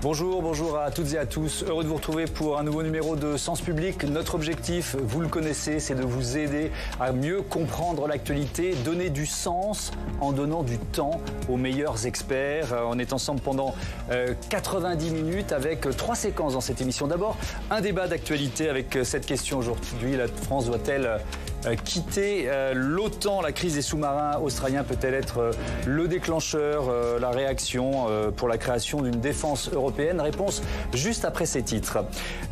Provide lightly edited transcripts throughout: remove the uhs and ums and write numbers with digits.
Bonjour à toutes et à tous. Heureux de vous retrouver pour un nouveau numéro de Sens Public. Notre objectif, vous le connaissez, c'est de vous aider à mieux comprendre l'actualité, donner du sens en donnant du temps aux meilleurs experts. On est ensemble pendant 90 minutes avec 3 séquences dans cette émission. D'abord, un débat d'actualité avec cette question aujourd'hui. La France doit-elle quitter l'OTAN? La crise des sous-marins australiens peut-elle être le déclencheur, la réaction pour la création d'une défense européenne? Réponse juste après ces titres.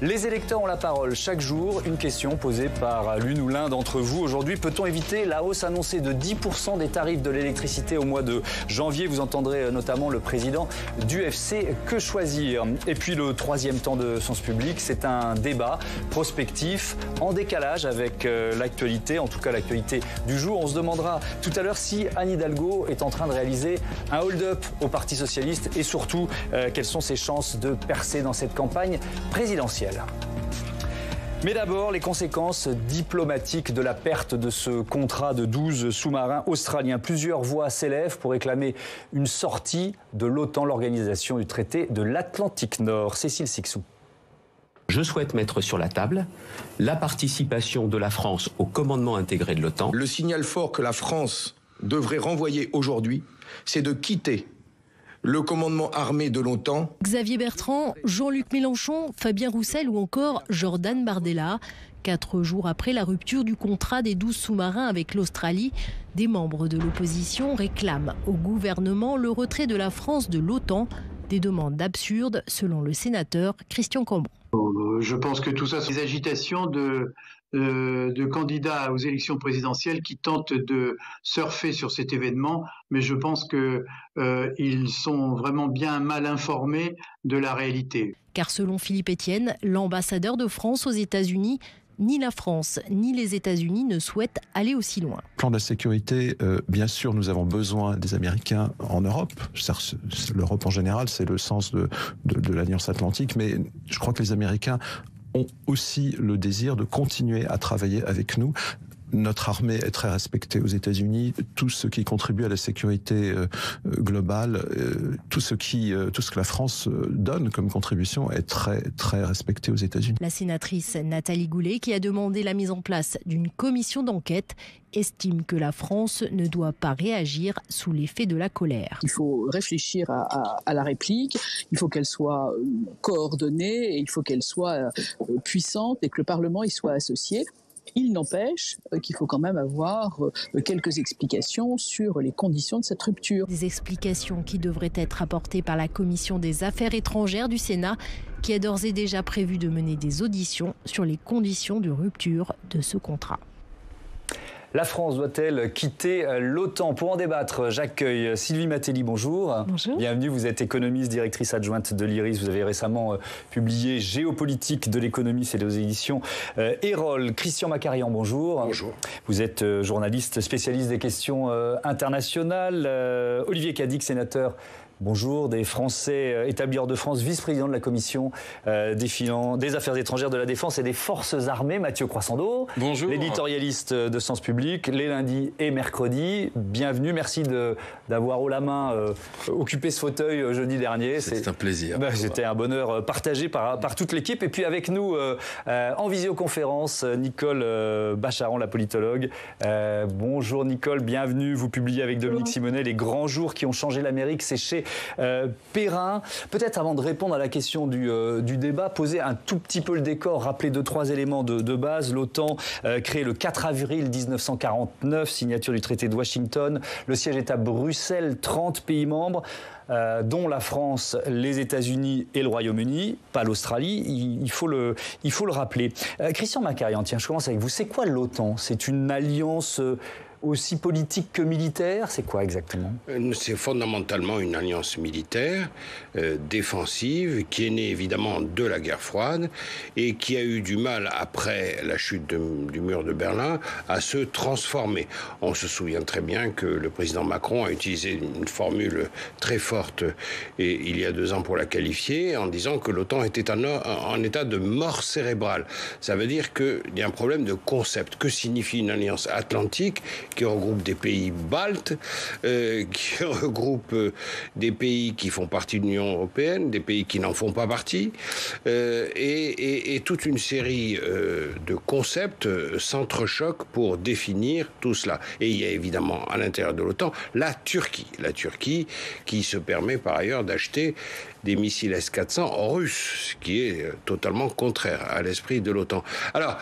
Les électeurs ont la parole chaque jour. Une question posée par l'une ou l'un d'entre vous. Aujourd'hui, peut-on éviter la hausse annoncée de 10% des tarifs de l'électricité au mois de janvier? Vous entendrez notamment le président du FC Que Choisir. Et puis le troisième temps de Sens Public, c'est un débat prospectif en décalage avec l'actualité, en tout cas l'actualité du jour. On se demandera tout à l'heure si Anne Hidalgo est en train de réaliser un hold-up au Parti Socialiste et surtout quelles sont ses chances de percer dans cette campagne présidentielle. Mais d'abord, les conséquences diplomatiques de la perte de ce contrat de 12 sous-marins australiens. Plusieurs voix s'élèvent pour réclamer une sortie de l'OTAN, l'organisation du traité de l'Atlantique Nord. Cécile Sixou. Je souhaite mettre sur la table la participation de la France au commandement intégré de l'OTAN. Le signal fort que la France devrait renvoyer aujourd'hui, c'est de quitter le commandement armé de l'OTAN. Xavier Bertrand, Jean-Luc Mélenchon, Fabien Roussel ou encore Jordan Bardella. 4 jours après la rupture du contrat des 12 sous-marins avec l'Australie, des membres de l'opposition réclament au gouvernement le retrait de la France de l'OTAN. Des demandes absurdes, selon le sénateur Christian Cambon. Je pense que tout ça, c'est des agitations de candidats aux élections présidentielles qui tentent de surfer sur cet événement, mais je pense qu'ils sont vraiment bien mal informés de la réalité. Car selon Philippe Etienne, l'ambassadeur de France aux États-Unis, ni la France ni les États-Unis ne souhaitent aller aussi loin. Plan de la sécurité, bien sûr, nous avons besoin des Américains en Europe. L'Europe en général, c'est le sens de l'Alliance Atlantique, mais je crois que les Américains ont aussi le désir de continuer à travailler avec nous. Notre armée est très respectée aux États-Unis. Tout ce qui contribue à la sécurité globale, tout ce que la France donne comme contribution est très, très respecté aux États-Unis. La sénatrice Nathalie Goulet, qui a demandé la mise en place d'une commission d'enquête, estime que la France ne doit pas réagir sous l'effet de la colère. Il faut réfléchir à la réplique, il faut qu'elle soit coordonnée, et il faut qu'elle soit puissante et que le Parlement y soit associé. Il n'empêche qu'il faut quand même avoir quelques explications sur les conditions de cette rupture. Des explications qui devraient être apportées par la Commission des Affaires étrangères du Sénat, qui a d'ores et déjà prévu de mener des auditions sur les conditions de rupture de ce contrat. La France doit-elle quitter l'OTAN? Pour en débattre, j'accueille Sylvie Matelli, bonjour. Bonjour. Bienvenue, vous êtes économiste, directrice adjointe de l'IRIS. Vous avez récemment publié Géopolitique de l'économie, c'est aux éditions Erol. Christian Macarian, bonjour. Bonjour. Vous êtes journaliste spécialiste des questions internationales. Olivier Cadic, sénateur. Bonjour, des Français établis hors de France, vice-président de la commission des affaires étrangères, de la défense et des forces armées, Mathieu Croissando. Bonjour. L'éditorialiste de Sens Public, les lundis et mercredis. Bienvenue, merci d'avoir haut la main occupé ce fauteuil jeudi dernier. C'est un plaisir. C'était un bonheur partagé par toute l'équipe. Et puis avec nous, en visioconférence, Nicole Bacharan, la politologue. Bonjour Nicole, bienvenue. Vous publiez avec Dominique Simonet Les grands jours qui ont changé l'Amérique. C'est chez Perrin. Peut-être avant de répondre à la question du débat, poser un tout petit peu le décor, rappeler 2-3 éléments de base. L'OTAN créé le 4 avril 1949, signature du traité de Washington. Le siège est à Bruxelles, 30 pays membres, dont la France, les États-Unis et le Royaume-Uni, pas l'Australie, il faut le rappeler. Christian Macarian, tiens, je commence avec vous. C'est quoi l'OTAN? C'est une alliance aussi politique que militaire? C'est quoi exactement? C'est fondamentalement une alliance militaire défensive qui est née évidemment de la guerre froide et qui a eu du mal après la chute du mur de Berlin à se transformer. On se souvient très bien que le président Macron a utilisé une formule très forte il y a 2 ans pour la qualifier en disant que l'OTAN était en état de mort cérébrale. Ça veut dire qu'il y a un problème de concept. Que signifie une alliance atlantique qui regroupe des pays baltes, qui regroupe des pays qui font partie de l'Union européenne, des pays qui n'en font pas partie, et toute une série de concepts s'entrechoquent pour définir tout cela. Et il y a évidemment à l'intérieur de l'OTAN la Turquie qui se permet par ailleurs d'acheter des missiles S-400 russes, ce qui est totalement contraire à l'esprit de l'OTAN. Alors,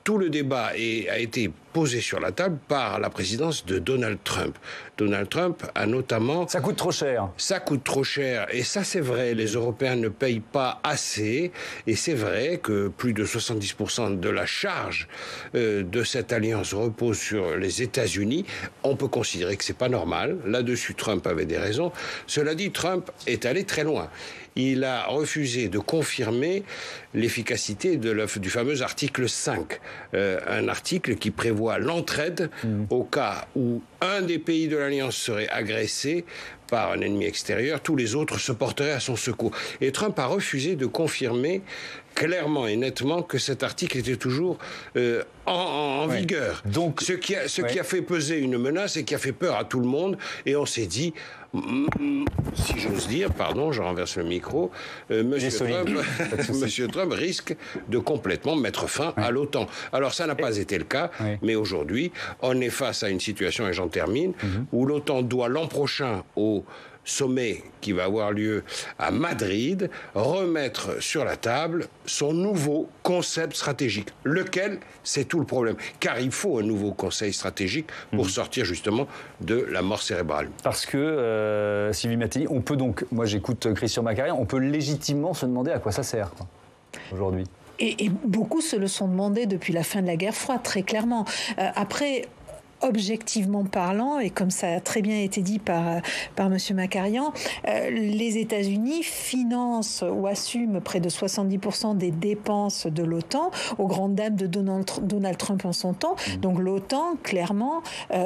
tout le débat a été posé sur la table par la présidence de Donald Trump. Donald Trump a notamment... Ça coûte trop cher. Ça coûte trop cher. Et ça, c'est vrai. Les Européens ne payent pas assez. Et c'est vrai que plus de 70% de la charge de cette alliance repose sur les États-Unis. On peut considérer que c'est pas normal. Là-dessus, Trump avait des raisons. Cela dit, Trump est allé très loin. Il a refusé de confirmer l'efficacité du fameux article 5, un article qui prévoit l'entraide au cas où un des pays de l'Alliance serait agressé par un ennemi extérieur, tous les autres se porteraient à son secours. Et Trump a refusé de confirmer clairement et nettement que cet article était toujours en vigueur. Donc, ce qui a fait peser une menace et qui a fait peur à tout le monde. Et on s'est dit, si j'ose dire, pardon, je renverse le micro, Monsieur Trump risque de complètement mettre fin à l'OTAN. Alors ça n'a pas été le cas, mais aujourd'hui, on est face à une situation, et j'en termine, où l'OTAN doit l'an prochain au sommet qui va avoir lieu à Madrid, remettre sur la table son nouveau concept stratégique. Lequel, c'est tout le problème. Car il faut un nouveau conseil stratégique pour sortir justement de la mort cérébrale. Parce que, Sylvie Mattei, on peut donc, moi j'écoute Christian Macarian, on peut légitimement se demander à quoi ça sert aujourd'hui. Et beaucoup se le sont demandé depuis la fin de la guerre froide, très clairement. Après... Objectivement parlant, et comme ça a très bien été dit par M. Macarian, les États-Unis financent ou assument près de 70% des dépenses de l'OTAN, aux grandes dames de Donald Trump en son temps. Donc l'OTAN, clairement,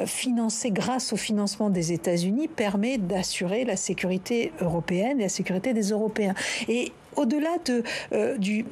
financée grâce au financement des États-Unis, permet d'assurer la sécurité européenne et la sécurité des Européens. Et au-delà du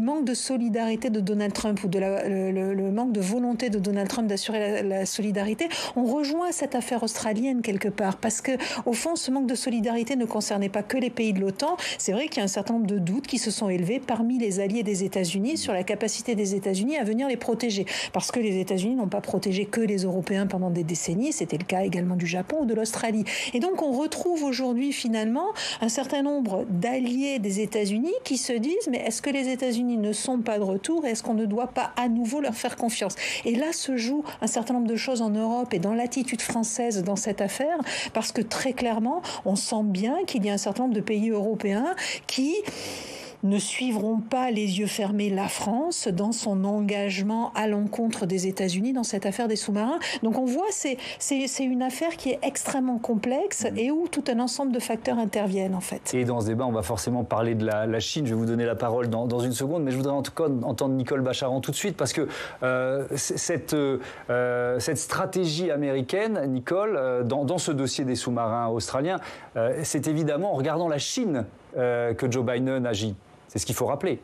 manque de solidarité de Donald Trump ou le manque de volonté de Donald Trump d'assurer la solidarité, on rejoint cette affaire australienne quelque part, parce que au fond, ce manque de solidarité ne concernait pas que les pays de l'OTAN. C'est vrai qu'il y a un certain nombre de doutes qui se sont élevés parmi les alliés des États-Unis sur la capacité des États-Unis à venir les protéger, parce que les États-Unis n'ont pas protégé que les Européens pendant des décennies. C'était le cas également du Japon ou de l'Australie. Et donc, on retrouve aujourd'hui finalement un certain nombre d'alliés des États-Unis qui se disent, mais est-ce que les États-Unis ne sont pas de retour et est-ce qu'on ne doit pas à nouveau leur faire confiance? Et là se joue un certain nombre de choses en Europe et dans l'attitude française dans cette affaire, parce que très clairement, on sent bien qu'il y a un certain nombre de pays européens qui ne suivront pas les yeux fermés la France dans son engagement à l'encontre des États-Unis dans cette affaire des sous-marins. Donc on voit, c'est une affaire qui est extrêmement complexe et où tout un ensemble de facteurs interviennent en fait. Et dans ce débat, on va forcément parler de la Chine. Je vais vous donner la parole dans une seconde, mais je voudrais en tout cas entendre Nicole Bacharan tout de suite, parce que cette stratégie américaine, Nicole, dans ce dossier des sous-marins australiens, c'est évidemment en regardant la Chine que Joe Biden agit. C'est ce qu'il faut rappeler.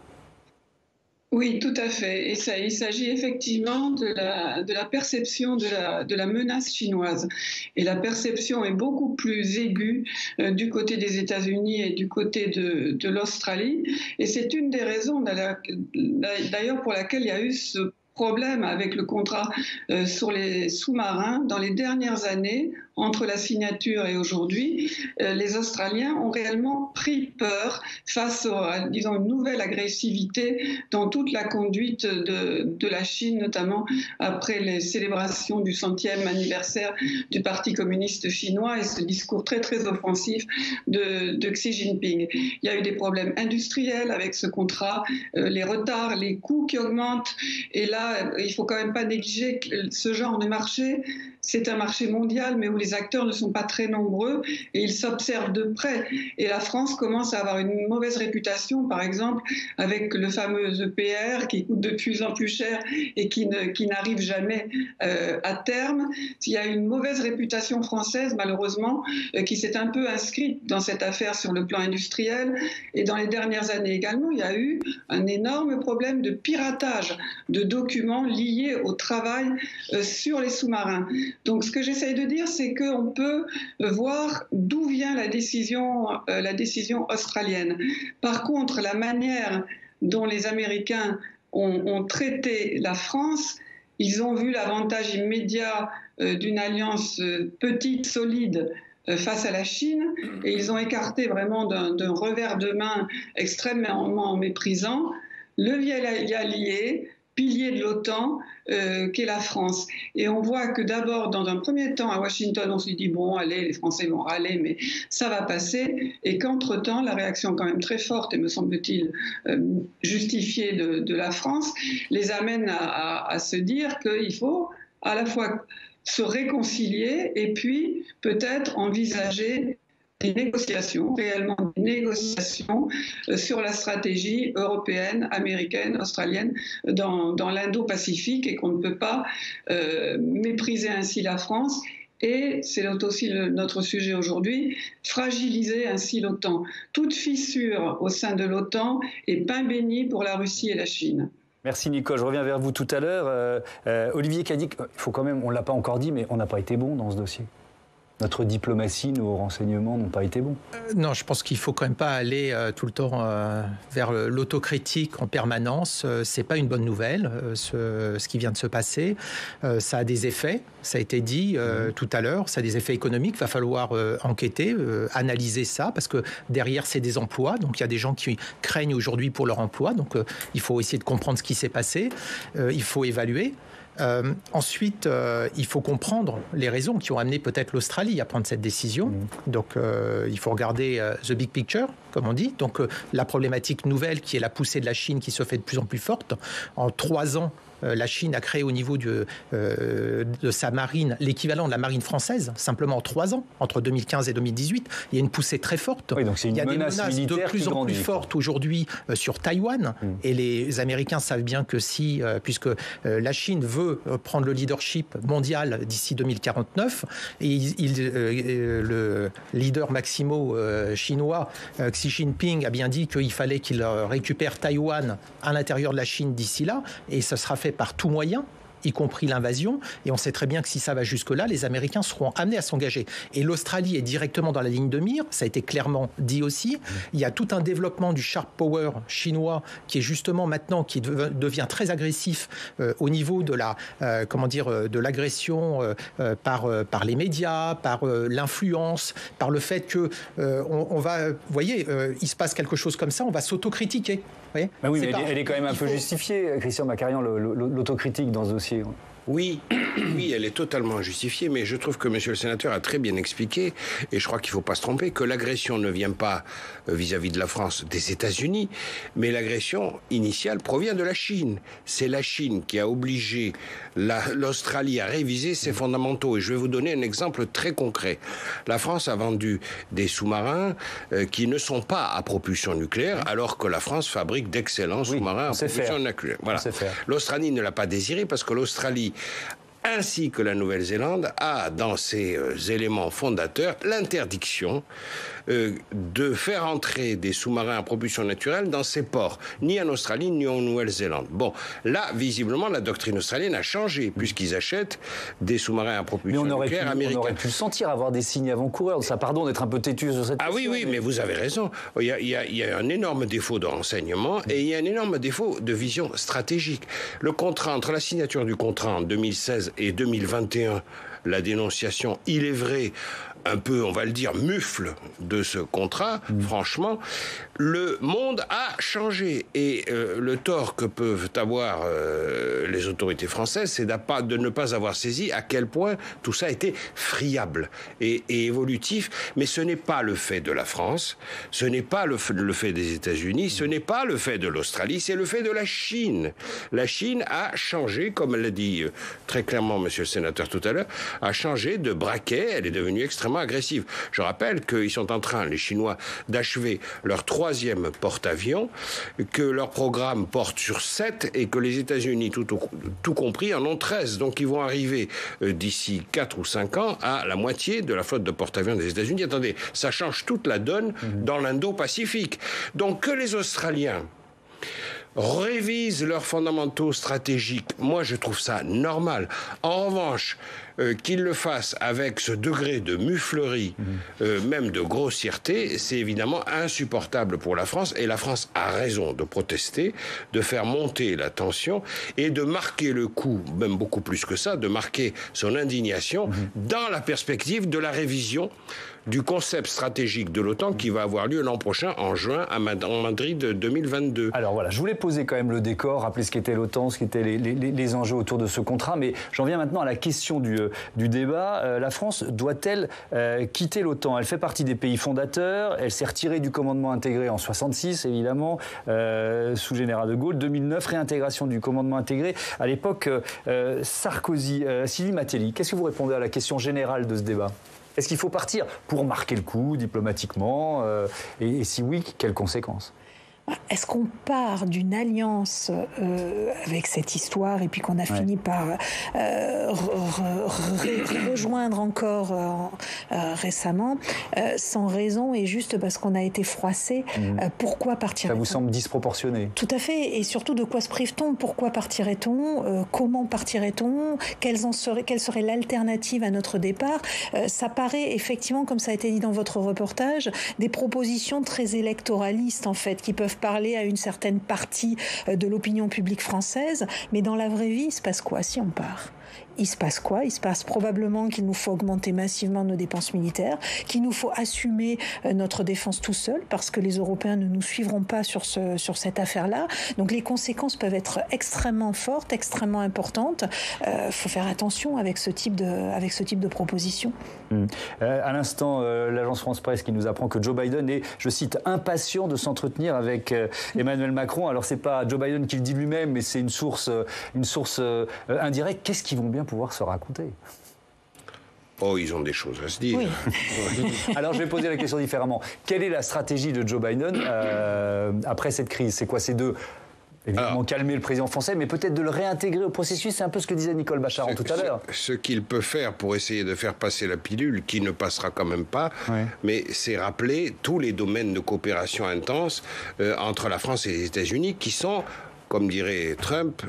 Oui, tout à fait. Et il s'agit effectivement de la perception de la menace chinoise. Et la perception est beaucoup plus aiguë du côté des États-Unis et du côté de l'Australie. Et c'est une des raisons d'ailleurs pour laquelle il y a eu ce problème avec le contrat sur les sous-marins dans les dernières années. Entre la signature et aujourd'hui, les Australiens ont réellement pris peur face à, disons, une nouvelle agressivité dans toute la conduite de la Chine, notamment après les célébrations du 100e anniversaire du Parti communiste chinois et ce discours très, très offensif de Xi Jinping. Il y a eu des problèmes industriels avec ce contrat, les retards, les coûts qui augmentent. Et là, il ne faut quand même pas négliger que ce genre de marché, c'est un marché mondial, mais où les acteurs ne sont pas très nombreux et ils s'observent de près. Et la France commence à avoir une mauvaise réputation, par exemple, avec le fameux EPR qui coûte de plus en plus cher et qui n'arrive jamais à terme. Il y a une mauvaise réputation française, malheureusement, qui s'est un peu inscrite dans cette affaire sur le plan industriel. Et dans les dernières années également, il y a eu un énorme problème de piratage de documents liés au travail sur les sous-marins. Donc ce que j'essaye de dire, c'est qu'on peut voir d'où vient la décision australienne. Par contre, la manière dont les Américains ont traité la France, ils ont vu l'avantage immédiat d'une alliance petite, solide, face à la Chine, et ils ont écarté vraiment d'un revers de main extrêmement méprisant le vieil allié, pilier de l'OTAN, qu'est la France. Et on voit que d'abord, dans un premier temps, à Washington, on se dit, bon, allez, les Français vont râler, mais ça va passer. Et qu'entre-temps, la réaction quand même très forte, et me semble-t-il justifiée de la France, les amène à se dire qu'il faut à la fois se réconcilier et puis peut-être envisager des négociations, réellement des négociations sur la stratégie européenne, américaine, australienne dans l'Indo-Pacifique, et qu'on ne peut pas mépriser ainsi la France. Et c'est aussi notre sujet aujourd'hui, fragiliser ainsi l'OTAN. Toute fissure au sein de l'OTAN est pain béni pour la Russie et la Chine. Merci Nicole, je reviens vers vous tout à l'heure. Olivier Cadic, il faut quand même, on ne l'a pas encore dit, mais on n'a pas été bon dans ce dossier. Notre diplomatie, nos renseignements n'ont pas été bons. Non, je pense qu'il ne faut quand même pas aller tout le temps vers l'autocritique en permanence. Ce n'est pas une bonne nouvelle, ce qui vient de se passer. Ça a des effets, ça a été dit tout à l'heure, ça a des effets économiques. Il va falloir enquêter, analyser ça, parce que derrière, c'est des emplois. Donc, il y a des gens qui craignent aujourd'hui pour leur emploi. Donc, il faut essayer de comprendre ce qui s'est passé. Il faut évaluer. Ensuite, il faut comprendre les raisons qui ont amené peut-être l'Australie à prendre cette décision. Donc, il faut regarder the big picture, comme on dit. Donc, la problématique nouvelle qui est la poussée de la Chine qui se fait de plus en plus forte. En 3 ans, la Chine a créé au niveau de sa marine l'équivalent de la marine française, simplement en 3 ans, entre 2015 et 2018. Il y a une poussée très forte. Oui, donc c'est une menace de plus en plus forte aujourd'hui sur Taïwan. Et les Américains savent bien que si, puisque la Chine veut prendre le leadership mondial d'ici 2049, et le leader maximo chinois, Xi Jinping, a bien dit qu'il fallait qu'il récupère Taïwan à l'intérieur de la Chine d'ici là, et ce sera fait par tout moyen, y compris l'invasion, et on sait très bien que si ça va jusque-là, les Américains seront amenés à s'engager. Et l'Australie est directement dans la ligne de mire, ça a été clairement dit aussi. Il y a tout un développement du sharp power chinois qui est justement maintenant, qui devient très agressif au niveau de de l'agression par les médias, par l'influence, par le fait que on va, vous voyez, il se passe quelque chose comme ça, on va s'autocritiquer. Bah oui, mais elle est quand même un peu justifiée, Christian Macarian, l'autocritique dans ce dossier. Oui, elle est totalement justifiée, mais je trouve que monsieur le sénateur a très bien expliqué, et je crois qu'il ne faut pas se tromper, que l'agression ne vient pas vis-à-vis de la France des États-Unis, mais l'agression initiale provient de la Chine. C'est la Chine qui a obligé l'Australie à réviser ses fondamentaux. Et je vais vous donner un exemple très concret. La France a vendu des sous-marins qui ne sont pas à propulsion nucléaire, alors que la France fabrique d'excellents sous-marins à propulsion nucléaire. Voilà. L'Australie ne l'a pas désiré parce que l'Australie, ainsi que la Nouvelle-Zélande, a dans ses éléments fondateurs l'interdiction de faire entrer des sous-marins à propulsion naturelle dans ces ports, ni en Australie, ni en Nouvelle-Zélande. Bon, là, visiblement, la doctrine australienne a changé, puisqu'ils achètent des sous-marins à propulsion nucléaire américains. On aurait pu le sentir, avoir des signes avant-coureurs. Ça, pardon d'être un peu têtu sur cette question. Oui, mais vous avez raison. Il y a un énorme défaut de renseignement et il y a un énorme défaut de vision stratégique. Le contrat, entre la signature du contrat en 2016 et 2021, la dénonciation, il est vrai, un peu, on va le dire, mufle de ce contrat, franchement, le monde a changé. Et le tort que peuvent avoir les autorités françaises, c'est de ne pas avoir saisi à quel point tout ça était friable et évolutif. Mais ce n'est pas le fait de la France, ce n'est pas le fait des États-Unis, ce n'est pas le fait de l'Australie, c'est le fait de la Chine. La Chine a changé, comme l'a dit très clairement monsieur le sénateur tout à l'heure, a changé de braquet, elle est devenue extrêmement agressive. Je rappelle qu'ils sont en train, les Chinois, d'achever leur 3e porte-avions, que leur programme porte sur 7 et que les États-Unis, tout compris, en ont 13. Donc ils vont arriver d'ici 4 ou 5 ans à la moitié de la flotte de porte-avions des États-Unis. Attendez, ça change toute la donne dans l'Indo-Pacifique. Donc que les Australiens révisent leurs fondamentaux stratégiques, moi je trouve ça normal. En revanche, qu'ils le fassent avec ce degré de muflerie, même de grossièreté, c'est évidemment insupportable pour la France. Et la France a raison de protester, de faire monter la tension et de marquer le coup, même beaucoup plus que ça, de marquer son indignation dans la perspective de la révision du concept stratégique de l'OTAN qui va avoir lieu l'an prochain, en juin, en Madrid 2022. Alors voilà, je voulais poser quand même le décor, rappeler ce qu'était l'OTAN, ce qu'étaient les enjeux autour de ce contrat, mais j'en viens maintenant à la question du débat. La France doit-elle quitter l'OTAN? Elle fait partie des pays fondateurs, elle s'est retirée du commandement intégré en 1966, évidemment, sous général de Gaulle. 2009, réintégration du commandement intégré. À l'époque, Sarkozy, Sylvie Matelli, qu'est-ce que vous répondez à la question générale de ce débat? Est-ce qu'il faut partir pour marquer le coup diplomatiquement et si oui, quelles conséquences? Est-ce qu'on part d'une alliance avec cette histoire et puis qu'on a fini par rejoindre encore récemment sans raison et juste parce qu'on a été froissé? Pourquoi partirait-on? Ça vous semble disproportionné? Tout à fait. Et surtout, de quoi se prive-t-on? Pourquoi partirait-on? Comment partirait-on? Quelle serait l'alternative à notre départ? Ça paraît effectivement, comme ça a été dit dans votre reportage, des propositions très électoralistes en fait, qui peuvent parler à une certaine partie de l'opinion publique française, mais dans la vraie vie, il se passe quoi si on part? Il se passe quoi? Il se passe probablement qu'il nous faut augmenter massivement nos dépenses militaires, qu'il nous faut assumer notre défense tout seul, parce que les Européens ne nous suivront pas sur cette affaire-là. Donc les conséquences peuvent être extrêmement fortes, extrêmement importantes. Faut faire attention avec ce type de proposition. À l'instant, l'agence France-Presse qui nous apprend que Joe Biden est, je cite, impatient de s'entretenir avec Emmanuel Macron. Alors c'est pas Joe Biden qui le dit lui-même, mais c'est une source indirecte. Qu'est-ce qu'ils vont bien pouvoir se raconter? Oh, ils ont des choses à se dire. Oui. Alors, je vais poser la question différemment. Quelle est la stratégie de Joe Biden après cette crise? C'est quoi? C'est évidemment calmer le président français, mais peut-être de le réintégrer au processus. C'est un peu ce que disait Nicole Bacharan tout à l'heure. Ce qu'il peut faire pour essayer de faire passer la pilule, qui ne passera quand même pas, mais c'est rappeler tous les domaines de coopération intense entre la France et les États-Unis qui sont, comme dirait Trump,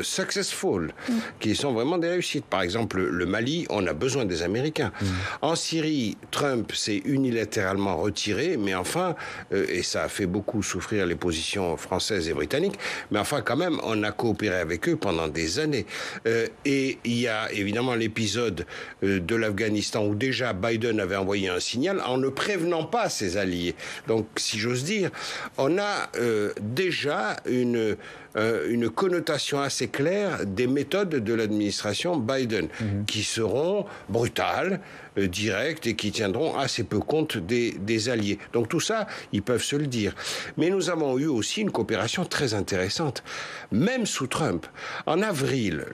successful, qui sont vraiment des réussites. Par exemple, le Mali, on a besoin des Américains. En Syrie, Trump s'est unilatéralement retiré, mais enfin, et ça a fait beaucoup souffrir les positions françaises et britanniques, mais enfin, quand même, on a coopéré avec eux pendant des années. Et il y a évidemment l'épisode de l'Afghanistan où déjà Biden avait envoyé un signal en ne prévenant pas ses alliés. Donc, si j'ose dire, on a déjà une connotation assez claire des méthodes de l'administration Biden, qui seront brutales, directes et qui tiendront assez peu compte des alliés. Donc tout ça, ils peuvent se le dire. Mais nous avons eu aussi une coopération très intéressante, même sous Trump. En avril,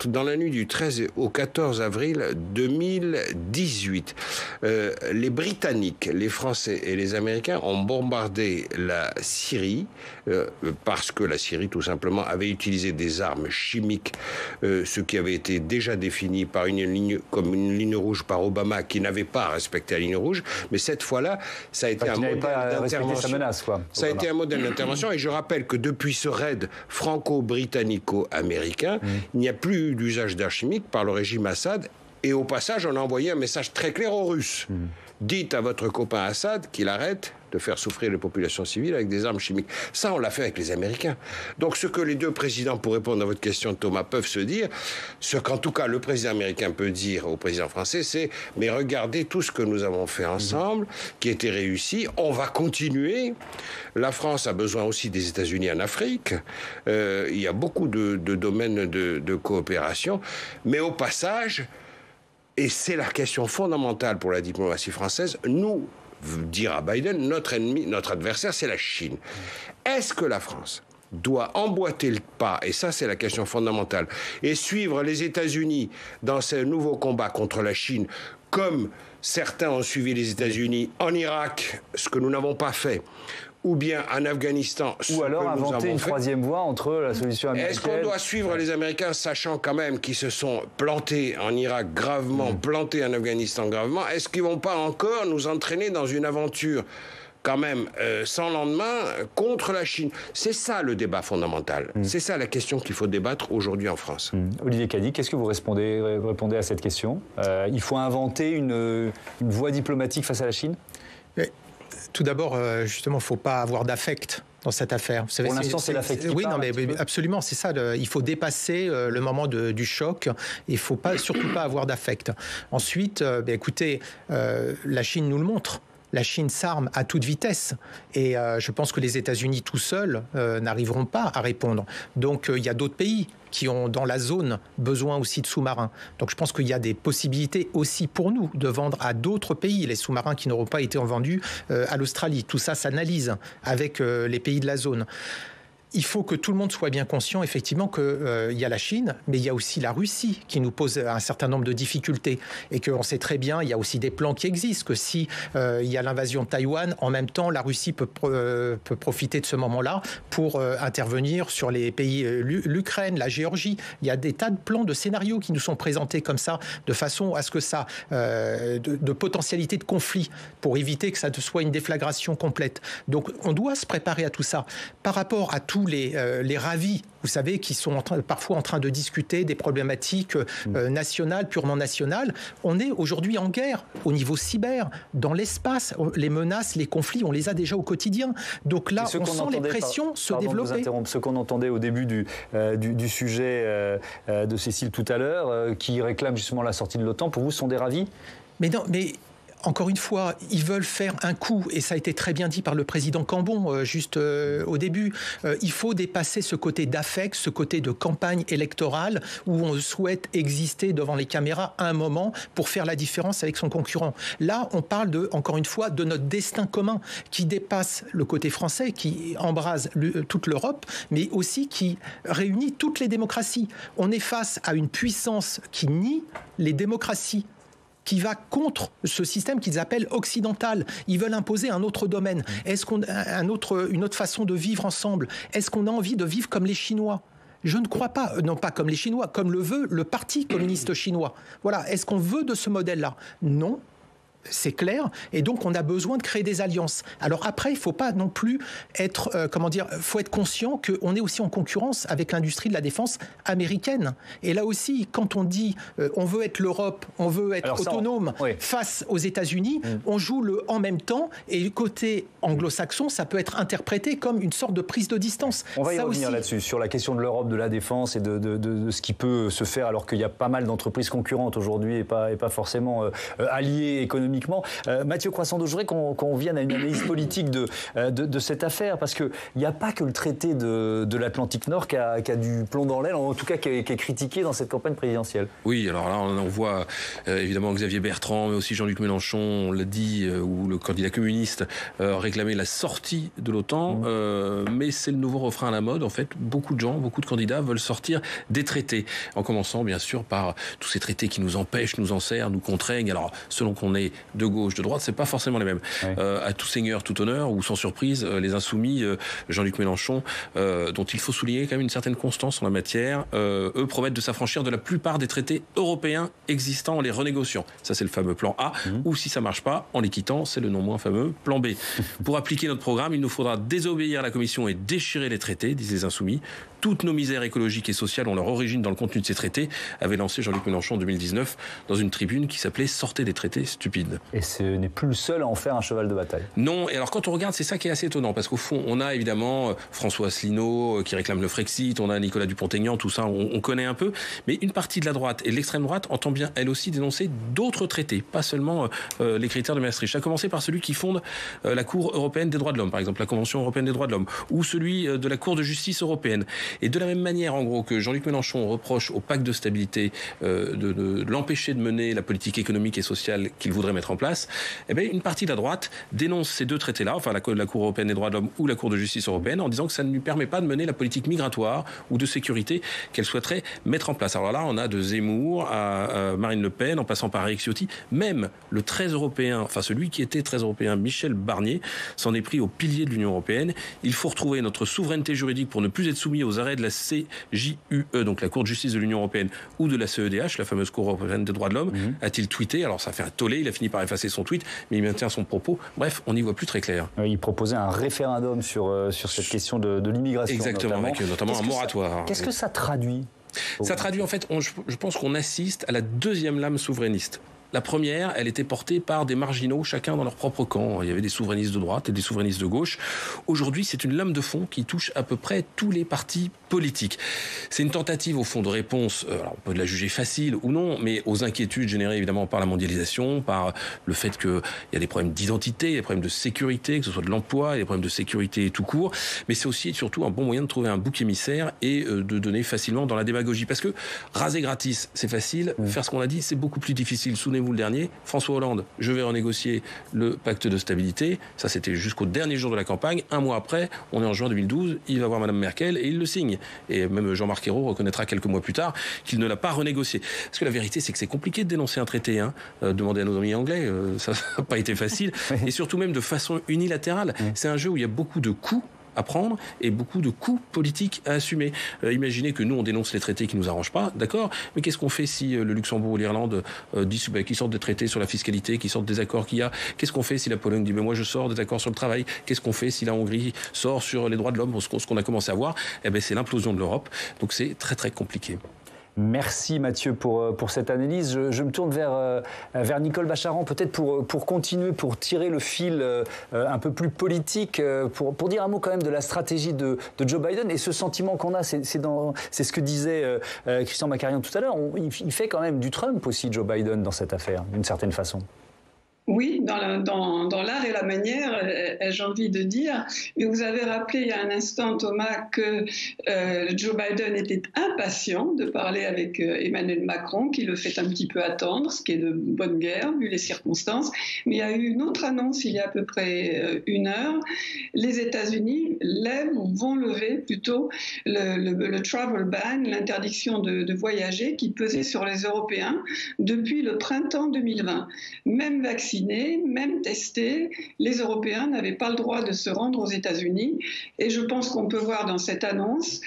dans la nuit du 13 au 14 avril 2018, les Britanniques, les Français et les Américains ont bombardé la Syrie, parce que la Syrie, tout simplement, avait utilisé des armes chimiques, ce qui avait été déjà défini par comme une ligne rouge par Obama, qui n'avait pas respecté la ligne rouge, mais cette fois-là, ça a été un modèle d'intervention. Ça a été un modèle d'intervention, et je rappelle que depuis ce raid franco-britannico-américain, il n'y a plus eu d'usage d'armes chimiques par le régime Assad, Et au passage, on a envoyé un message très clair aux Russes. Dites à votre copain Assad qu'il arrête de faire souffrir les populations civiles avec des armes chimiques. Ça, on l'a fait avec les Américains. Donc, ce que les deux présidents, pour répondre à votre question, Thomas, peuvent se dire, ce qu'en tout cas le président américain peut dire au président français, c'est « Mais regardez tout ce que nous avons fait ensemble, qui était réussi. On va continuer. La France a besoin aussi des États-Unis en Afrique. Il y a beaucoup de domaines de coopération. Mais au passage, et c'est la question fondamentale pour la diplomatie française, nous, dire à Biden, notre ennemi, notre adversaire, c'est la Chine. Est-ce que la France doit emboîter le pas, et ça c'est la question fondamentale, et suivre les États-Unis dans ce nouveau combat contre la Chine, comme certains ont suivi les États-Unis en Irak, ce que nous n'avons pas fait, ou bien en Afghanistan, ou alors inventer une troisième voie entre la solution américaine... Est-ce qu'on doit suivre les Américains, sachant quand même qu'ils se sont plantés en Irak gravement, plantés en Afghanistan gravement? Est-ce qu'ils ne vont pas encore nous entraîner dans une aventure quand même sans lendemain contre la Chine? C'est ça le débat fondamental. C'est ça la question qu'il faut débattre aujourd'hui en France. Olivier Cadic, qu'est-ce que vous répondez à cette question? Il faut inventer une voie diplomatique face à la Chine? Tout d'abord, justement, il ne faut pas avoir d'affect dans cette affaire. Vous savez, pour l'instant, c'est l'affect qui parle, non, mais absolument, c'est ça. Il faut dépasser le moment du choc. Il ne faut surtout pas avoir d'affect. Ensuite, écoutez, la Chine nous le montre. La Chine s'arme à toute vitesse et je pense que les États-Unis tout seuls n'arriveront pas à répondre. Donc il y a d'autres pays qui ont dans la zone besoin aussi de sous-marins. Donc je pense qu'il y a des possibilités aussi pour nous de vendre à d'autres pays les sous-marins qui n'auront pas été vendus à l'Australie. Tout ça s'analyse avec les pays de la zone. Il faut que tout le monde soit bien conscient, effectivement, qu'il y a la Chine, mais il y a aussi la Russie qui nous pose un certain nombre de difficultés. Et qu'on sait très bien, il y a aussi des plans qui existent, que si il y a l'invasion de Taïwan, en même temps, la Russie peut profiter de ce moment-là pour intervenir sur les pays, l'Ukraine, la Géorgie. Il y a des tas de plans, de scénarios qui nous sont présentés comme ça, de façon à ce que ça, de potentialité de conflit, pour éviter que ça soit une déflagration complète. Donc, on doit se préparer à tout ça. Par rapport à tous les ravis, vous savez, qui sont parfois en train de discuter des problématiques nationales, purement nationales. On est aujourd'hui en guerre au niveau cyber, dans l'espace. Les menaces, les conflits, on les a déjà au quotidien. Donc là, on sent les pressions se développer. Ce qu'on entendait au début du sujet de Cécile tout à l'heure, qui réclame justement la sortie de l'OTAN, pour vous, ce sont des ravis? Mais non, mais... Encore une fois, ils veulent faire un coup, et ça a été très bien dit par le président Cambon juste au début. Il faut dépasser ce côté d'affect, ce côté de campagne électorale où on souhaite exister devant les caméras à un moment pour faire la différence avec son concurrent. Là, on parle encore une fois, de notre destin commun qui dépasse le côté français, qui embrase toute l'Europe, mais aussi qui réunit toutes les démocraties. On est face à une puissance qui nie les démocraties, qui va contre ce système qu'ils appellent occidental. Ils veulent imposer un autre domaine. Est-ce qu'on a une autre façon de vivre ensemble? Est-ce qu'on a envie de vivre comme les Chinois? Je ne crois pas, non pas comme les Chinois, comme le veut le Parti communiste chinois. Voilà. Est-ce qu'on veut de ce modèle-là? Non. C'est clair, et donc on a besoin de créer des alliances. Alors après, il ne faut pas non plus être, faut être conscient qu'on est aussi en concurrence avec l'industrie de la défense américaine. Et là aussi, quand on dit on veut être l'Europe, on veut être autonome face aux États-Unis, on joue le en même temps, et côté anglo-saxon, ça peut être interprété comme une sorte de prise de distance. On va y revenir là-dessus, sur la question de l'Europe, de la défense et de ce qui peut se faire alors qu'il y a pas mal d'entreprises concurrentes aujourd'hui et pas forcément alliées économiquement. Mathieu Croissant, je voudrais qu'on vienne à une analyse politique de cette affaire, parce qu'il n'y a pas que le traité de l'Atlantique Nord qui a du plomb dans l'aile, en tout cas qui est critiqué dans cette campagne présidentielle. Oui, alors là on voit évidemment Xavier Bertrand, mais aussi Jean-Luc Mélenchon, on l'a dit, ou le candidat communiste réclamait la sortie de l'OTAN, mais c'est le nouveau refrain à la mode. En fait, beaucoup de gens, beaucoup de candidats veulent sortir des traités, en commençant bien sûr par tous ces traités qui nous empêchent, nous enserrent, nous contraignent. Alors selon qu'on est de gauche, de droite, c'est pas forcément les mêmes. Oui. À tout seigneur, tout honneur, ou sans surprise, les Insoumis, Jean-Luc Mélenchon, dont il faut souligner quand même une certaine constance en la matière, eux promettent de s'affranchir de la plupart des traités européens existants en les renégociant. Ça, c'est le fameux plan A. Ou si ça marche pas, en les quittant, c'est le non moins fameux plan B. Pour appliquer notre programme, il nous faudra désobéir à la Commission et déchirer les traités, disent les Insoumis. Toutes nos misères écologiques et sociales ont leur origine dans le contenu de ces traités, avait lancé Jean-Luc Mélenchon en 2019 dans une tribune qui s'appelait « Sortez des traités stupides ». Et ce n'est plus le seul à en faire un cheval de bataille. Non, et alors quand on regarde, c'est ça qui est assez étonnant, parce qu'au fond, on a évidemment François Asselineau qui réclame le Frexit, on a Nicolas Dupont-Aignan, tout ça, on connaît un peu, mais une partie de la droite et de l'extrême droite entend bien, elle aussi, dénoncer d'autres traités, pas seulement les critères de Maastricht. À commencer par celui qui fonde la Cour européenne des droits de l'homme, par exemple la Convention européenne des droits de l'homme, ou celui de la Cour de justice européenne. Et de la même manière, en gros, que Jean-Luc Mélenchon reproche au pacte de stabilité de l'empêcher de mener la politique économique et sociale qu'il voudrait mettre en place, eh bien, une partie de la droite dénonce ces deux traités-là, enfin la Cour européenne des droits de l'homme ou la Cour de justice européenne, en disant que ça ne lui permet pas de mener la politique migratoire ou de sécurité qu'elle souhaiterait mettre en place. Alors là, on a de Zemmour à Marine Le Pen, en passant par Eric Ciotti, même le très européen, enfin celui qui était très européen, Michel Barnier, s'en est pris aux piliers de l'Union européenne. Il faut retrouver notre souveraineté juridique pour ne plus être soumis aux arrêts de la CJUE, donc la Cour de justice de l'Union européenne, ou de la CEDH, la fameuse Cour européenne des droits de l'homme, a-t-il tweeté. Alors ça fait un tollé, il a fini par effacer son tweet, mais il maintient son propos. Bref, on n'y voit plus très clair. Il proposait un référendum sur cette question de l'immigration. Exactement, avec notamment un moratoire. Qu'est-ce que ça traduit ? Ça traduit en fait, je pense qu'on assiste à la deuxième lame souverainiste. La première, elle était portée par des marginaux, chacun dans leur propre camp. Il y avait des souverainistes de droite et des souverainistes de gauche. Aujourd'hui, c'est une lame de fond qui touche à peu près tous les partis politiques. C'est une tentative, au fond, de réponse, alors on peut la juger facile ou non, mais aux inquiétudes générées évidemment par la mondialisation, par le fait qu'il y a des problèmes d'identité, des problèmes de sécurité, que ce soit de l'emploi, des problèmes de sécurité tout court. Mais c'est aussi et surtout un bon moyen de trouver un bouc émissaire et de donner facilement dans la démagogie. Parce que raser gratis, c'est facile. Faire ce qu'on a dit, c'est beaucoup plus difficile. Souvenez-vous le dernier, François Hollande, je vais renégocier le pacte de stabilité. Ça, c'était jusqu'au dernier jour de la campagne. Un mois après, on est en juin 2012, il va voir Mme Merkel et il le signe. Et même Jean-Marc Ayrault reconnaîtra quelques mois plus tard qu'il ne l'a pas renégocié. Parce que la vérité, c'est que c'est compliqué de dénoncer un traité. Demandez à nos amis anglais, ça n'a pas été facile. Et surtout même de façon unilatérale. C'est un jeu où il y a beaucoup de coups à prendre et beaucoup de coûts politiques à assumer. Imaginez que nous, on dénonce les traités qui ne nous arrangent pas, d'accord, mais qu'est-ce qu'on fait si le Luxembourg ou l'Irlande disent qu'ils sortent des traités sur la fiscalité, qu'ils sortent des accords qu'il y a? Qu'est-ce qu'on fait si la Pologne dit moi je sors des accords sur le travail? Qu'est-ce qu'on fait si la Hongrie sort sur les droits de l'homme? Ce qu'on a commencé à voir, c'est l'implosion de l'Europe. Donc c'est très très compliqué. Merci Mathieu pour cette analyse. Je me tourne vers Nicole Bacharan, peut-être pour continuer, pour tirer le fil un peu plus politique, pour dire un mot quand même de la stratégie de Joe Biden. Et ce sentiment qu'on a, c'est ce que disait Christian Macarian tout à l'heure, il fait quand même du Trump aussi, Joe Biden, dans cette affaire, d'une certaine façon. Oui, dans l'art et la manière, ai-je envie de dire. Mais vous avez rappelé il y a un instant, Thomas, que Joe Biden était impatient de parler avec Emmanuel Macron, qui le fait un petit peu attendre, ce qui est de bonne guerre, vu les circonstances. Mais il y a eu une autre annonce il y a à peu près une heure. Les États-Unis lèvent ou vont lever plutôt le travel ban, l'interdiction de voyager qui pesait sur les Européens depuis le printemps 2020. Même vaccinés, même testés, les Européens n'avaient pas le droit de se rendre aux États-Unis. Et je pense qu'on peut voir dans cette annonce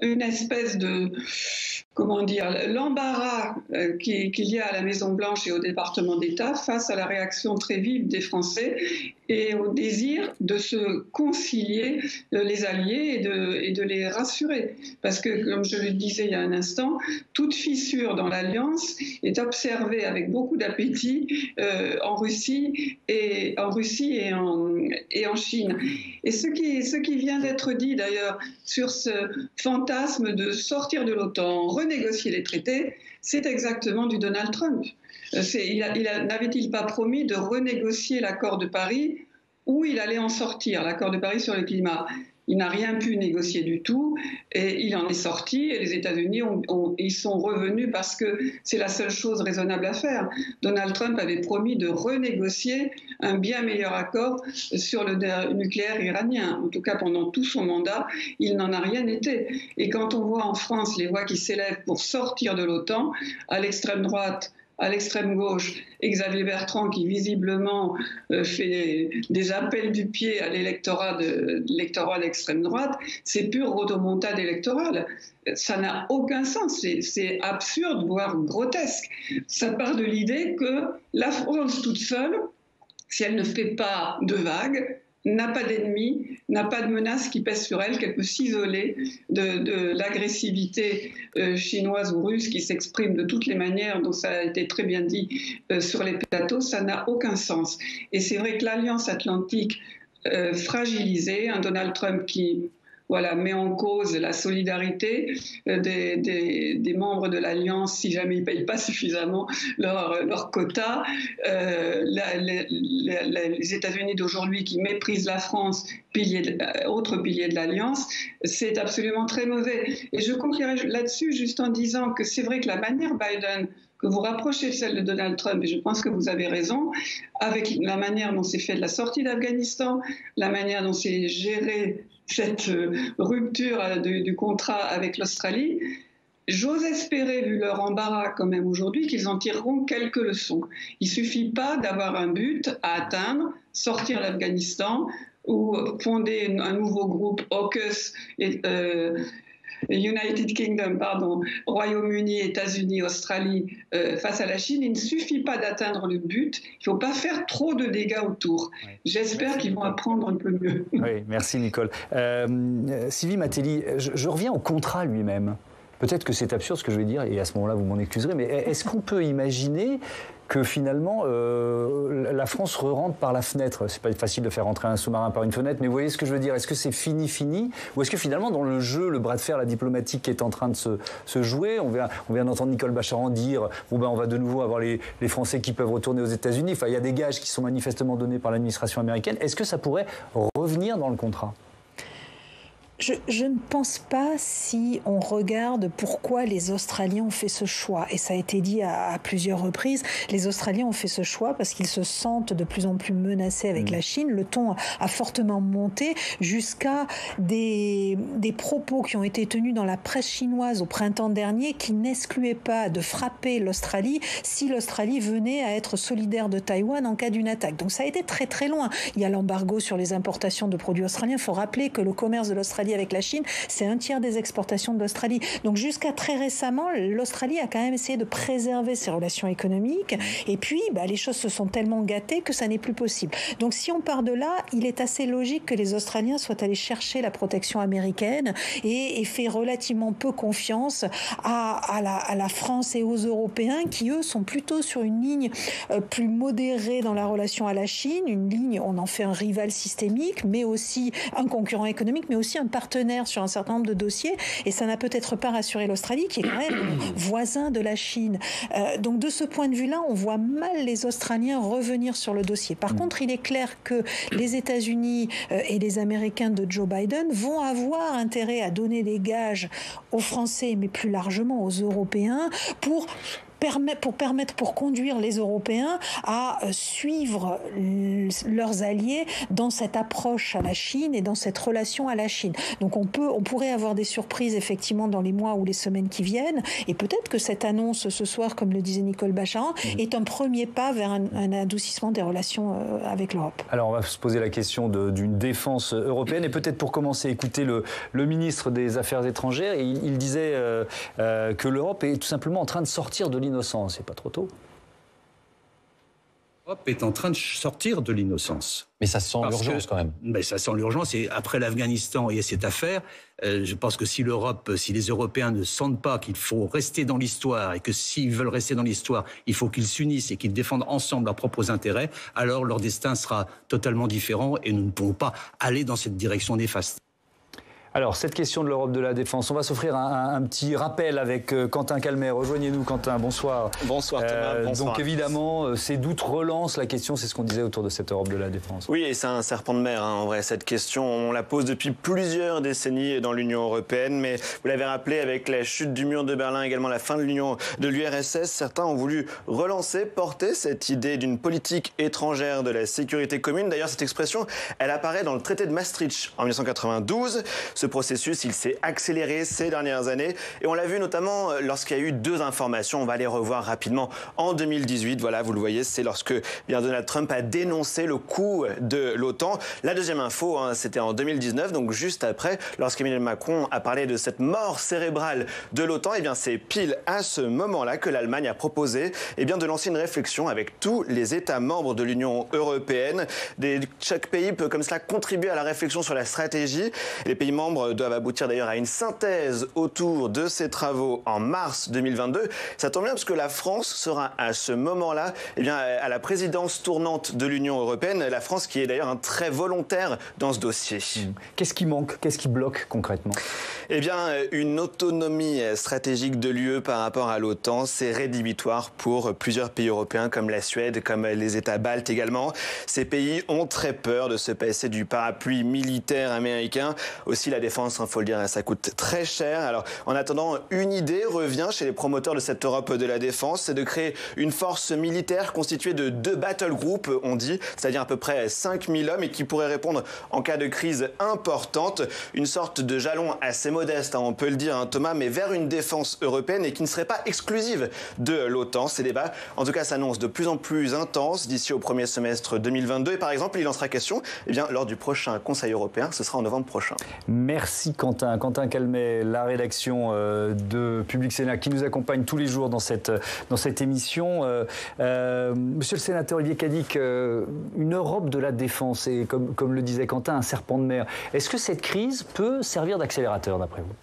une espèce de, l'embarras qu'il y a à la Maison-Blanche et au département d'État face à la réaction très vive des Français et au désir de se concilier les alliés et de les rassurer. Parce que, comme je le disais il y a un instant, toute fissure dans l'alliance est observée avec beaucoup d'appétit en Russie et en Chine. Et ce qui vient d'être dit d'ailleurs sur ce fantasme de sortir de l'OTAN, renégocier les traités, c'est exactement du Donald Trump. N'avait-il pas promis de renégocier l'accord de Paris où il allait en sortir, l'accord de Paris sur le climat? Il n'a rien pu négocier du tout et il en est sorti et les États-Unis ils sont revenus parce que c'est la seule chose raisonnable à faire. Donald Trump avait promis de renégocier un bien meilleur accord sur le nucléaire iranien. En tout cas, pendant tout son mandat, il n'en a rien été. Et quand on voit en France les voix qui s'élèvent pour sortir de l'OTAN, à l'extrême droite, à l'extrême gauche et Xavier Bertrand qui visiblement fait des appels du pied à l'électorat d'extrême droite, c'est pure rodomontade électorale. Ça n'a aucun sens, c'est absurde, voire grotesque. Ça part de l'idée que la France toute seule, si elle ne fait pas de vagues, n'a pas d'ennemis, n'a pas de menace qui pèse sur elle, qu'elle peut s'isoler de l'agressivité chinoise ou russe qui s'exprime de toutes les manières dont ça a été très bien dit sur les plateaux. Ça n'a aucun sens. Et c'est vrai que l'Alliance Atlantique fragilisée, un Donald Trump qui met en cause la solidarité des membres de l'Alliance si jamais ils ne payent pas suffisamment leur quota. Les États-Unis d'aujourd'hui qui méprisent la France, autre pilier de l'Alliance, c'est absolument très mauvais. Et je conclurai là-dessus juste en disant que c'est vrai que la manière Biden que vous rapprochez de celle de Donald Trump, et je pense que vous avez raison, avec la manière dont c'est fait de la sortie d'Afghanistan, la manière dont c'est géré cette rupture du contrat avec l'Australie, j'ose espérer, vu leur embarras quand même aujourd'hui, qu'ils en tireront quelques leçons. Il ne suffit pas d'avoir un but à atteindre, sortir l'Afghanistan ou fonder un nouveau groupe AUKUS United Kingdom, Royaume-Uni, États-Unis, Australie, face à la Chine. Il ne suffit pas d'atteindre le but, il ne faut pas faire trop de dégâts autour. Ouais. J'espère qu'ils vont apprendre un peu mieux. Oui, merci Nicole. Sylvie Matelli, je reviens au contrat lui-même. Peut-être que c'est absurde ce que je vais dire, et à ce moment-là vous m'en excuserez, mais est-ce qu'on peut imaginer que finalement la France rentre par la fenêtre? C'est pas facile de faire rentrer un sous-marin par une fenêtre, mais vous voyez ce que je veux dire? Est-ce que c'est fini? Ou est-ce que finalement dans le jeu, le bras de fer, la diplomatique qui est en train de se jouer, on vient d'entendre Nicole Bacharan dire on va de nouveau avoir les Français qui peuvent retourner aux États-Unis. Enfin, il y a des gages qui sont manifestement donnés par l'administration américaine. Est-ce que ça pourrait revenir dans le contrat? Je ne pense pas, si on regarde pourquoi les Australiens ont fait ce choix. Et ça a été dit à plusieurs reprises. Les Australiens ont fait ce choix parce qu'ils se sentent de plus en plus menacés avec la Chine. Le ton a fortement monté jusqu'à des propos qui ont été tenus dans la presse chinoise au printemps dernier qui n'excluaient pas de frapper l'Australie si l'Australie venait à être solidaire de Taïwan en cas d'une attaque. Donc ça a été très très loin. Il y a l'embargo sur les importations de produits australiens. Il faut rappeler que le commerce de l'Australie avec la Chine, c'est 1/3 des exportations de l'Australie. Donc jusqu'à très récemment, l'Australie a quand même essayé de préserver ses relations économiques. Et puis, les choses se sont tellement gâtées que ça n'est plus possible. Donc si on part de là, il est assez logique que les Australiens soient allés chercher la protection américaine et fait relativement peu confiance à la France et aux Européens qui, eux, sont plutôt sur une ligne plus modérée dans la relation à la Chine. Une ligne, on en fait un rival systémique, mais aussi un concurrent économique, mais aussi un partenaire sur un certain nombre de dossiers, et ça n'a peut-être pas rassuré l'Australie qui est quand même voisin de la Chine. Donc de ce point de vue-là, on voit mal les Australiens revenir sur le dossier. Par contre, il est clair que les États-Unis et les Américains de Joe Biden vont avoir intérêt à donner des gages aux Français, mais plus largement aux Européens, pour conduire les Européens à suivre leurs alliés dans cette approche à la Chine et dans cette relation à la Chine. Donc on pourrait avoir des surprises effectivement dans les mois ou les semaines qui viennent, et peut-être que cette annonce ce soir, comme le disait Nicole Bacharan, est un premier pas vers un adoucissement des relations avec l'Europe. Alors on va se poser la question d'une défense européenne, et peut-être pour commencer, écouter le ministre des Affaires étrangères. Il disait que l'Europe est tout simplement en train de sortir de l'innocence. C'est pas trop tôt? L'Europe est en train de sortir de l'innocence. Mais ça sent l'urgence quand même. Mais ça sent l'urgence, et après l'Afghanistan et cette affaire, je pense que si les Européens ne sentent pas qu'il faut rester dans l'histoire, et que s'ils veulent rester dans l'histoire, il faut qu'ils s'unissent et qu'ils défendent ensemble leurs propres intérêts, alors leur destin sera totalement différent et nous ne pouvons pas aller dans cette direction néfaste. Alors, cette question de l'Europe de la défense, on va s'offrir un petit rappel avec Quentin Calmet. Rejoignez-nous, Quentin, bonsoir. Bonsoir Thomas, bonsoir. Donc évidemment, ces doutes relancent la question, c'est ce qu'on disait autour de cette Europe de la défense. Oui, et c'est un serpent de mer, en vrai, cette question. On la pose depuis plusieurs décennies dans l'Union européenne, mais vous l'avez rappelé, avec la chute du mur de Berlin, également la fin de l'URSS, certains ont voulu porter cette idée d'une politique étrangère de la sécurité commune. D'ailleurs, cette expression, elle apparaît dans le traité de Maastricht en 1992. Ce processus, il s'est accéléré ces dernières années et on l'a vu notamment lorsqu'il y a eu 2 informations. On va les revoir rapidement. En 2018, voilà, vous le voyez, c'est lorsque bien Donald Trump a dénoncé le coût de l'OTAN. La deuxième info, c'était en 2019, donc juste après, lorsqu'Emmanuel Macron a parlé de cette mort cérébrale de l'OTAN. Eh bien, c'est pile à ce moment-là que l'Allemagne a proposé de lancer une réflexion avec tous les États membres de l'Union européenne. Chaque pays peut comme cela contribuer à la réflexion sur la stratégie. Les pays membres doivent aboutir d'ailleurs à une synthèse autour de ces travaux en mars 2022. Ça tombe bien parce que la France sera à ce moment-là à la présidence tournante de l'Union européenne. La France qui est d'ailleurs très volontaire dans ce dossier. Qu'est-ce qui manque? Qu'est-ce qui bloque concrètement? Une autonomie stratégique de l'UE par rapport à l'OTAN, c'est rédhibitoire pour plusieurs pays européens comme la Suède, comme les États baltes également. Ces pays ont très peur de se passer du parapluie militaire américain. Aussi, la défense, il faut le dire, ça coûte très cher. Alors, en attendant, une idée revient chez les promoteurs de cette Europe de la défense, c'est de créer une force militaire constituée de 2 battle groups, on dit, c'est-à-dire à peu près 5000 hommes et qui pourraient répondre en cas de crise importante. Une sorte de jalon assez modeste, on peut le dire, Thomas, mais vers une défense européenne et qui ne serait pas exclusive de l'OTAN. Ces débats, en tout cas, s'annoncent de plus en plus intenses d'ici au premier semestre 2022. Et par exemple, il en sera question lors du prochain Conseil européen. Ce sera en novembre prochain. Merci Quentin. Quentin Calmet, la rédaction de Public Sénat qui nous accompagne tous les jours dans cette émission. Monsieur le sénateur Olivier Cadic, une Europe de la défense, et comme le disait Quentin, un serpent de mer. Est-ce que cette crise peut servir d'accélérateur d'après vous?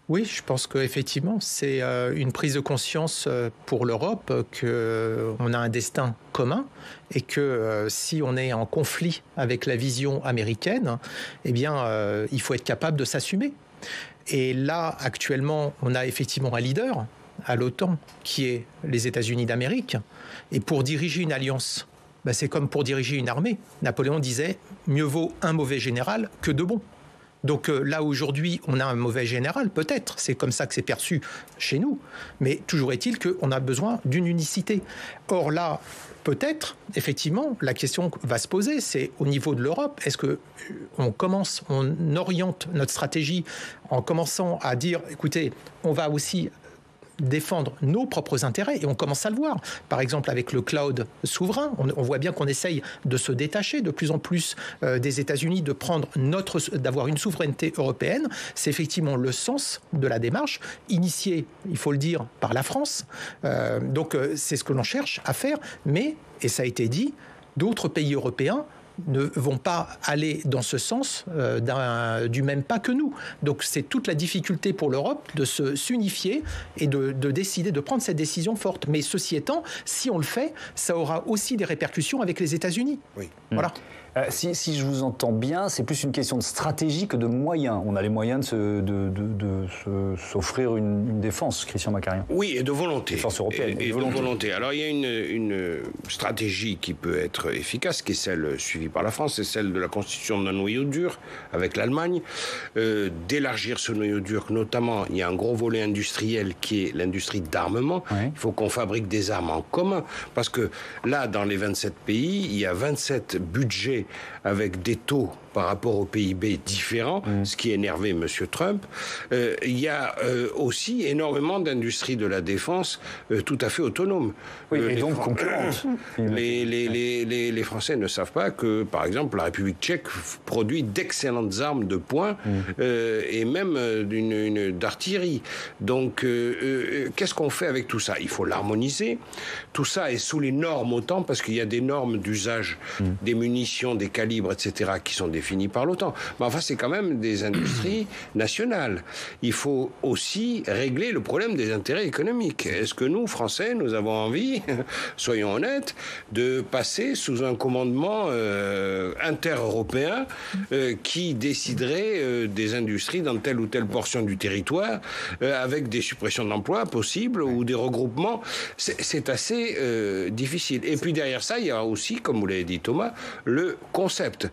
Oui, je pense qu'effectivement, c'est une prise de conscience pour l'Europe qu'on a un destin commun et que si on est en conflit avec la vision américaine, il faut être capable de s'assumer. Et là, actuellement, on a effectivement un leader à l'OTAN qui est les États-Unis d'Amérique. Et pour diriger une alliance, c'est comme pour diriger une armée. Napoléon disait « mieux vaut un mauvais général que 2 bons ». Donc là, aujourd'hui, on a un mauvais général, peut-être. C'est comme ça que c'est perçu chez nous. Mais toujours est-il qu'on a besoin d'une unicité. Or là, peut-être, effectivement, la question va se poser, c'est au niveau de l'Europe, est-ce qu'on oriente notre stratégie en commençant à dire, écoutez, on va aussi défendre nos propres intérêts, et on commence à le voir. Par exemple, avec le cloud souverain, on voit bien qu'on essaye de se détacher de plus en plus des États-Unis, d'avoir une souveraineté européenne. C'est effectivement le sens de la démarche, initiée, il faut le dire, par la France. Donc, c'est ce que l'on cherche à faire, mais, et ça a été dit, d'autres pays européens ne vont pas aller dans ce sens du même pas que nous. Donc c'est toute la difficulté pour l'Europe de s'unifier et de décider, de prendre cette décision forte. Mais ceci étant, si on le fait, ça aura aussi des répercussions avec les États-Unis. Oui. Voilà. Si je vous entends bien, c'est plus une question de stratégie que de moyens. On a les moyens de s'offrir une défense, Christian Macarian. Oui, et de volonté. Défense européenne. Et de volonté. Alors, il y a une stratégie qui peut être efficace, qui est celle suivie par la France, c'est celle de la constitution d'un noyau dur avec l'Allemagne, d'élargir ce noyau dur, notamment, il y a un gros volet industriel qui est l'industrie d'armement. Oui. Il faut qu'on fabrique des armes en commun, parce que là, dans les 27 pays, il y a 27 budgets avec des taux par rapport au PIB différents, ce qui énervait M. Trump. Il y a aussi énormément d'industries de la défense tout à fait autonomes. Oui, et donc concurrentes. Les Français ne savent pas que, par exemple, la République tchèque produit d'excellentes armes de poing et même d'artillerie. Donc, qu'est-ce qu'on fait avec tout ça? Il faut l'harmoniser. Tout ça est sous les normes OTAN, parce qu'il y a des normes d'usage des munitions, des calibres, etc., qui sont définies par l'OTAN. Mais enfin, c'est quand même des industries nationales. Il faut aussi régler le problème des intérêts économiques. Est-ce que nous, Français, nous avons envie, soyons honnêtes, de passer sous un commandement inter-européen qui déciderait des industries dans telle ou telle portion du territoire, avec des suppressions d'emplois possibles ou des regroupements? C'est assez difficile. Et puis derrière ça, il y a aussi, comme vous l'avez dit Thomas, le concept.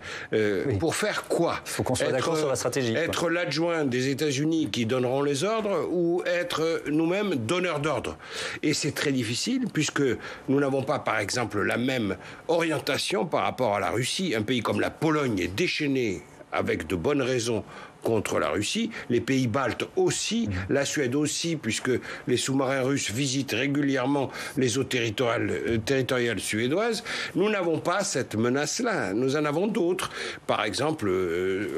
Pour faire quoi? Il faut qu'on soit d'accord sur la stratégie. Être l'adjoint des États-Unis qui donneront les ordres, ou être nous-mêmes donneurs d'ordre. Et c'est très difficile, puisque nous n'avons pas, par exemple, la même orientation par rapport à la Russie. Un pays comme la Pologne est déchaîné avec de bonnes raisons, contre la Russie, les pays baltes aussi, la Suède aussi, puisque les sous-marins russes visitent régulièrement les eaux territoriales suédoises. Nous n'avons pas cette menace-là. Nous en avons d'autres. Par exemple,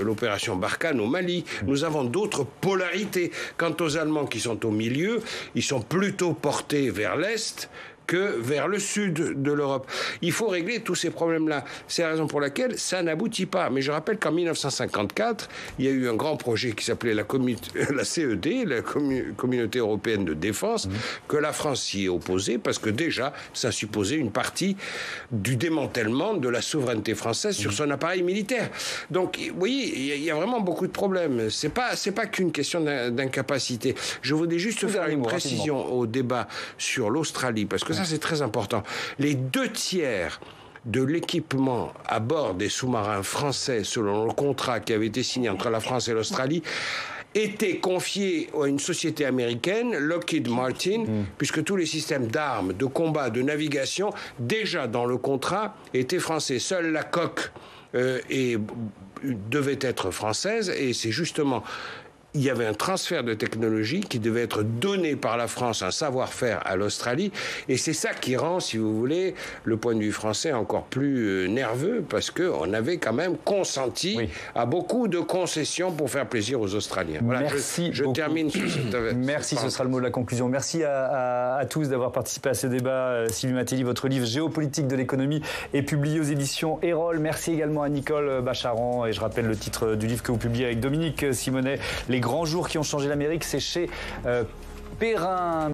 l'opération Barkhane au Mali. Nous avons d'autres polarités. Quant aux Allemands qui sont au milieu, ils sont plutôt portés vers l'Est que vers le sud de l'Europe. Il faut régler tous ces problèmes-là. C'est la raison pour laquelle ça n'aboutit pas. Mais je rappelle qu'en 1954, il y a eu un grand projet qui s'appelait la CED, la Communauté européenne de défense, que la France s'y est opposée parce que déjà, ça supposait une partie du démantèlement de la souveraineté française sur son appareil militaire. Donc, oui, il y a vraiment beaucoup de problèmes. C'est pas qu'une question d'incapacité. Je voudrais juste faire une précision au débat sur l'Australie, parce que ça, c'est très important. Les 2/3 de l'équipement à bord des sous-marins français, selon le contrat qui avait été signé entre la France et l'Australie, était confié à une société américaine, Lockheed Martin, puisque tous les systèmes d'armes, de combat, de navigation, déjà dans le contrat, étaient français. Seule la coque devait être française, et c'est justement... Il y avait un transfert de technologie qui devait être donné par la France, un savoir-faire à l'Australie. Et c'est ça qui rend, si vous voulez, le point de vue français encore plus nerveux, parce qu'on avait quand même consenti à beaucoup de concessions pour faire plaisir aux Australiens. Voilà, merci je termine sur cette... Merci, ce sera le mot de la conclusion. Merci à tous d'avoir participé à ce débat. Sylvie Matteli, votre livre Géopolitique de l'économie est publié aux éditions Erol. Merci également à Nicole Bacharan. Et je rappelle le titre du livre que vous publiez avec Dominique Simonet, Les grands jours qui ont changé l'Amérique, c'est chez Perrin.